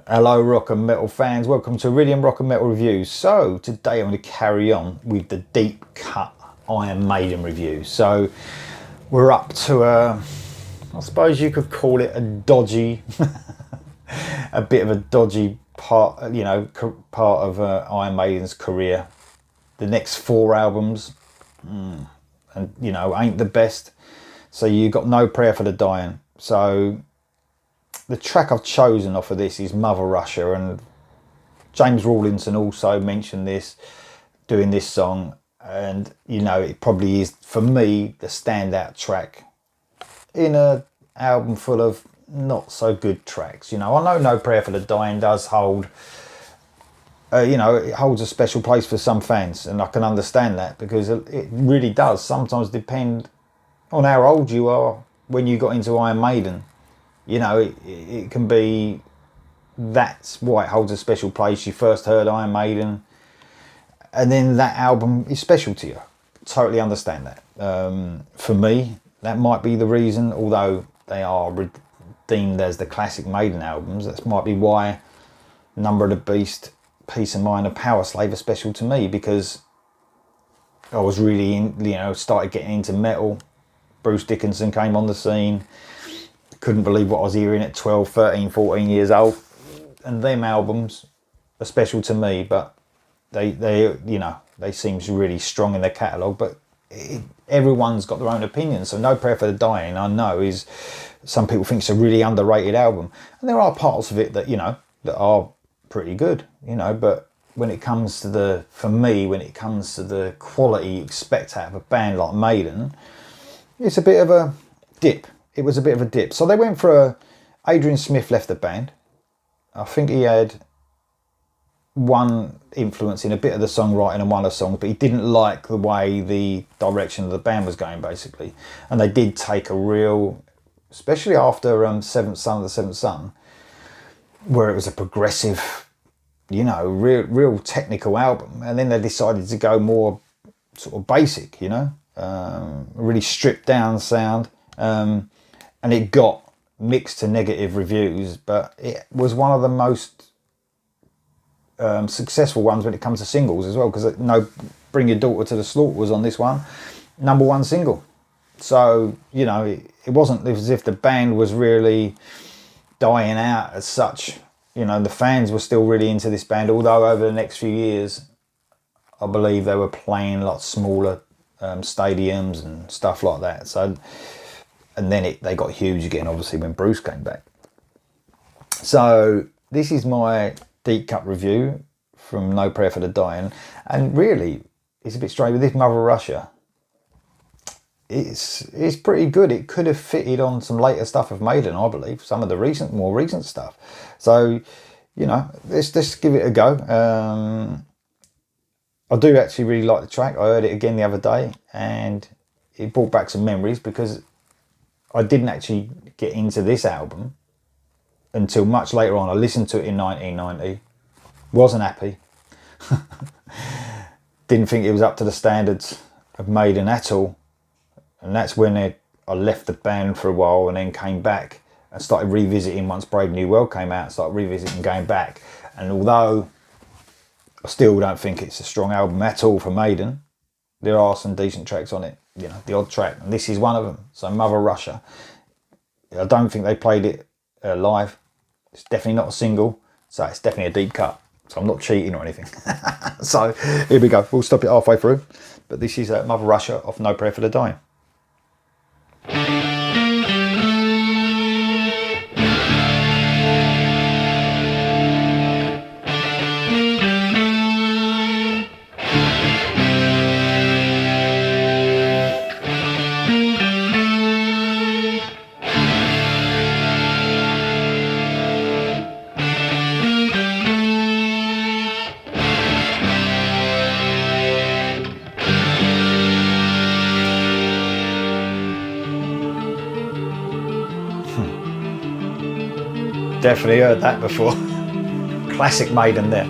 Hello rock and metal fans, welcome to Iridium Rock and Metal Reviews. So today I'm going to carry on with the deep cut Iron Maiden review. So we're up to I suppose you could call it a dodgy, a bit of a dodgy part, part of Iron Maiden's career. The next 4 albums, and ain't the best. So you got No Prayer for the Dying. So the track I've chosen off of this is Mother Russia, and James Rawlinson also mentioned this, doing this song, and it probably is, for me, the standout track in a album full of not so good tracks. I know No Prayer for the Dying does hold, it holds a special place for some fans, and I can understand that, because it really does sometimes depend on how old you are when you got into Iron Maiden. It can be, that's why it holds a special place. You first heard Iron Maiden, and then that album is special to you. Totally understand that. For me, that might be the reason, although they are deemed as the classic Maiden albums, that might be why Number of the Beast, Peace of Mind and Power Slave are special to me, because I was really started getting into metal. Bruce Dickinson came on the scene. Couldn't believe what I was hearing at 12, 13, 14 years old. And them albums are special to me, but they seem really strong in their catalogue, but everyone's got their own opinion. So No Prayer for the Dying, I know, is, some people think it's a really underrated album. And there are parts of it that, that are pretty good, but when it comes to when it comes to the quality you expect out of a band like Maiden, it's a bit of a dip. It was a bit of a dip. So they went for Adrian Smith left the band. I think he had one influence in a bit of the songwriting and one of the songs, but he didn't like the way the direction of the band was going, basically. And they did take a real, especially after Seventh Son of the Seventh Son, where it was a progressive, real technical album. And then they decided to go more sort of basic, really stripped down sound. And it got mixed to negative reviews, but it was one of the most successful ones when it comes to singles as well, because Bring Your Daughter to the Slaughter was on this one, #1 single. So it wasn't as if the band was really dying out as such. The fans were still really into this band, although over the next few years I believe they were playing a lot smaller stadiums and stuff like that. So, and then they got huge again, obviously, when Bruce came back. So this is my deep cut review from No Prayer for the Dying, and really it's a bit strange with this Mother Russia. It's pretty good. It could have fitted on some later stuff of Maiden, I believe, some of the more recent stuff. So let's give it a go. I do actually really like the track. I heard it again the other day, and it brought back some memories, because I didn't actually get into this album until much later on. I listened to it in 1990, wasn't happy, didn't think it was up to the standards of Maiden at all, and that's when I left the band for a while, and then came back and started revisiting once Brave New World came out. Started revisiting, going back, and although I still don't think it's a strong album at all for Maiden, there are some decent tracks on it. The odd track, and this is one of them. So Mother Russia, I don't think they played it live. It's definitely not a single, so it's definitely a deep cut. So I'm not cheating or anything. So here we go. We'll stop it halfway through. But this is Mother Russia off No Prayer for the Dying. Definitely heard that before. Classic Maiden there.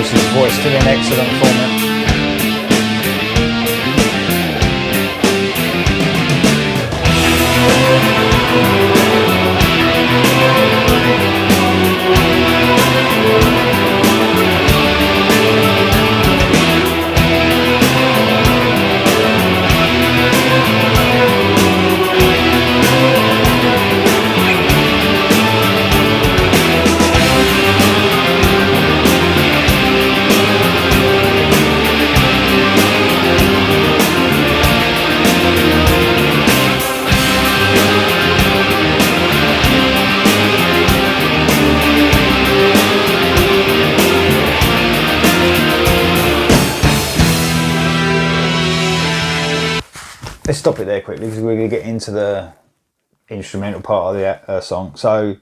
Bruce's voice still in excellent form. Let's stop it there quickly because we're going to get into the instrumental part of the song. So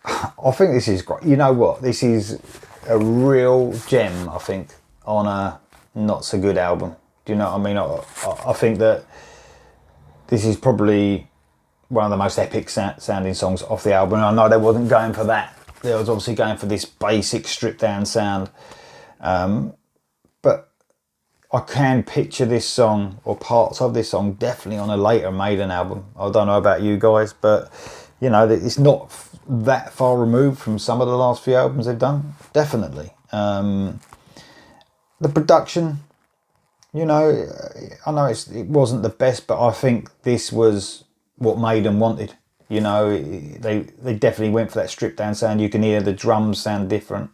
I think this is great. You know what? This is a real gem, I think, on a not so good album. Do you know what I mean? I think that this is probably one of the most epic sounding songs off the album. I know they wasn't going for that. They was obviously going for this basic stripped down sound. But I can picture this song or parts of this song definitely on a later Maiden album. I don't know about you guys, but you know, it's not that far removed from some of the last few albums they've done. Definitely. The production, you know, I know it wasn't the best, but I think this was what Maiden wanted. You know, they definitely went for that stripped down sound. You can hear the drums sound different.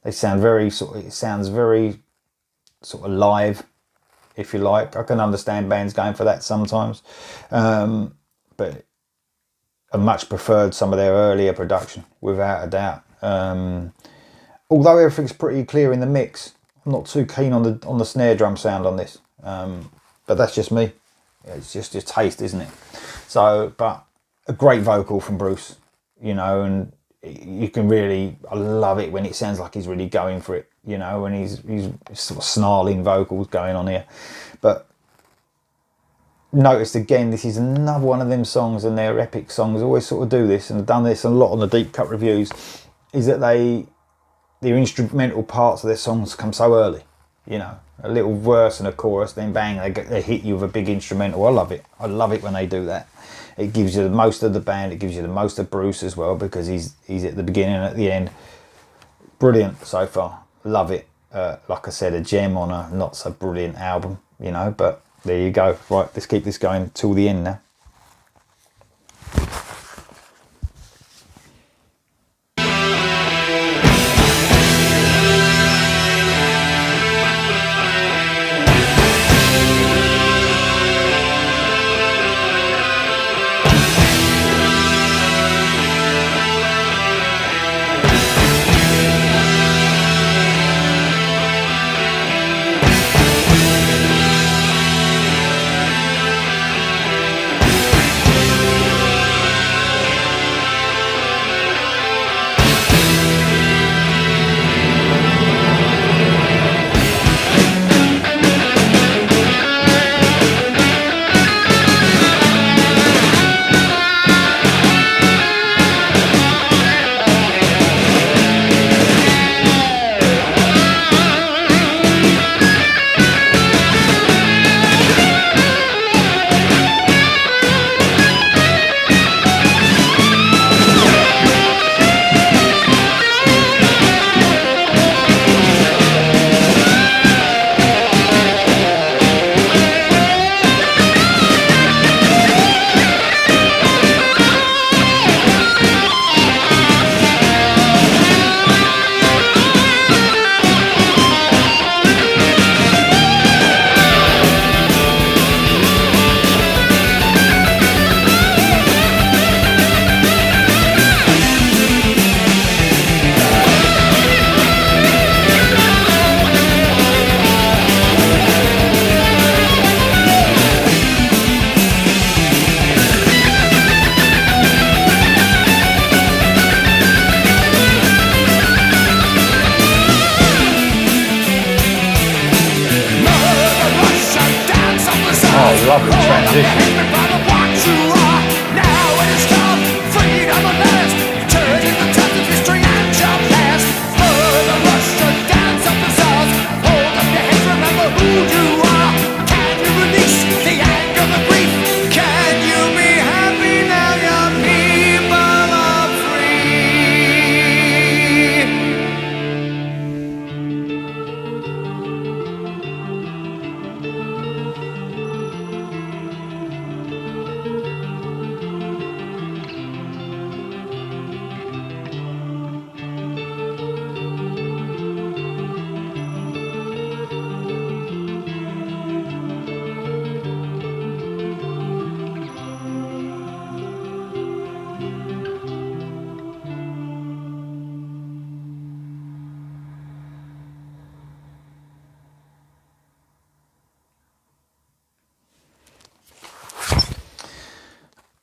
They sound it sounds very sort of live, if you like. I can understand bands going for that sometimes, but I much preferred some of their earlier production, without a doubt. Although everything's pretty clear in the mix, I'm not too keen on the snare drum sound on this, but that's just me. It's just a taste, isn't it? So, but a great vocal from Bruce, you know, and you can really, I love it when it sounds like he's really going for it, you know, when he's sort of snarling vocals going on here. But noticed again, this is another one of them songs, and their epic songs always sort of do this, and I've done this a lot on the deep cut reviews, is that their instrumental parts of their songs come so early, you know, a little verse and a chorus, then bang, they hit you with a big instrumental. I love it. I love it when they do that. It gives you the most of the band. It gives you the most of Bruce as well, because he's at the beginning and at the end. Brilliant so far. Love it. Like I said, a gem on a not so brilliant album, you know, but there you go. Right, let's keep this going till the end now. Lovely transition.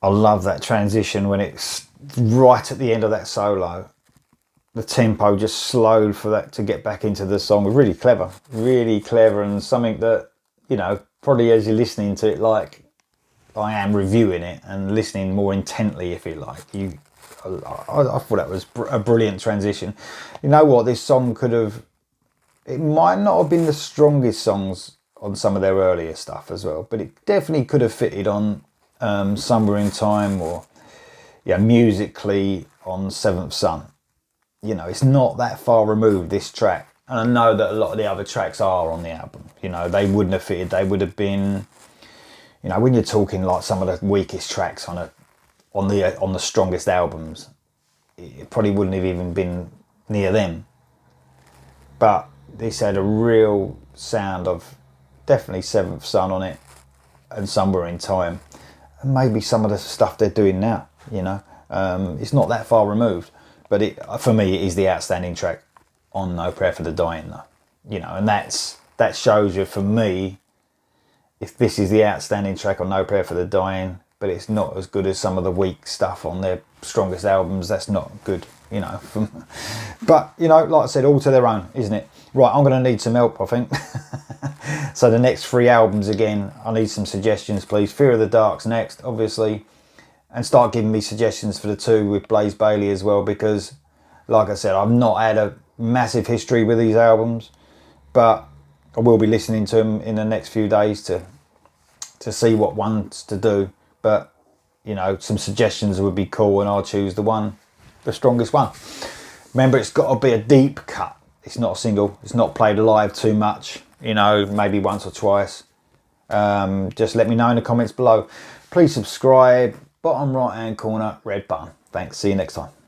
I love that transition when it's right at the end of that solo. The tempo just slowed for that to get back into the song. Really clever, and something that, you know, probably as you're listening to it, like I am reviewing it and listening more intently, if you like, I thought that was a brilliant transition. You know what, this song it might not have been the strongest songs on some of their earlier stuff as well, but it definitely could have fitted on Somewhere in Time, or musically on Seventh Son. You know, it's not that far removed, this track. And I know that a lot of the other tracks are on the album. You know, they wouldn't have fitted. They would have been, you know, when you're talking like some of the weakest tracks on the strongest albums, it probably wouldn't have even been near them. But this had a real sound of definitely Seventh Son on it, and Somewhere in Time, and maybe some of the stuff they're doing now. You know, it's not that far removed. But for me, it is the outstanding track on No Prayer for the Dying, though. You know, and that shows you, for me, if this is the outstanding track on No Prayer for the Dying, but it's not as good as some of the weak stuff on their strongest albums, that's not good, you know. But, you know, like I said, all to their own, isn't it? Right, I'm going to need some help, I think. So the next 3 albums, again, I need some suggestions, please. Fear of the Dark's next, obviously. And start giving me suggestions for the 2 with Blaze Bayley as well, because, like I said, I've not had a massive history with these albums, but I will be listening to them in the next few days to see what ones to do. But, you know, some suggestions would be cool, and I'll choose the strongest one. Remember, it's got to be a deep cut. It's not a single. It's not played live too much, you know, maybe once or twice. Just let me know in the comments below. Please subscribe. Bottom right hand corner, red button. Thanks. See you next time.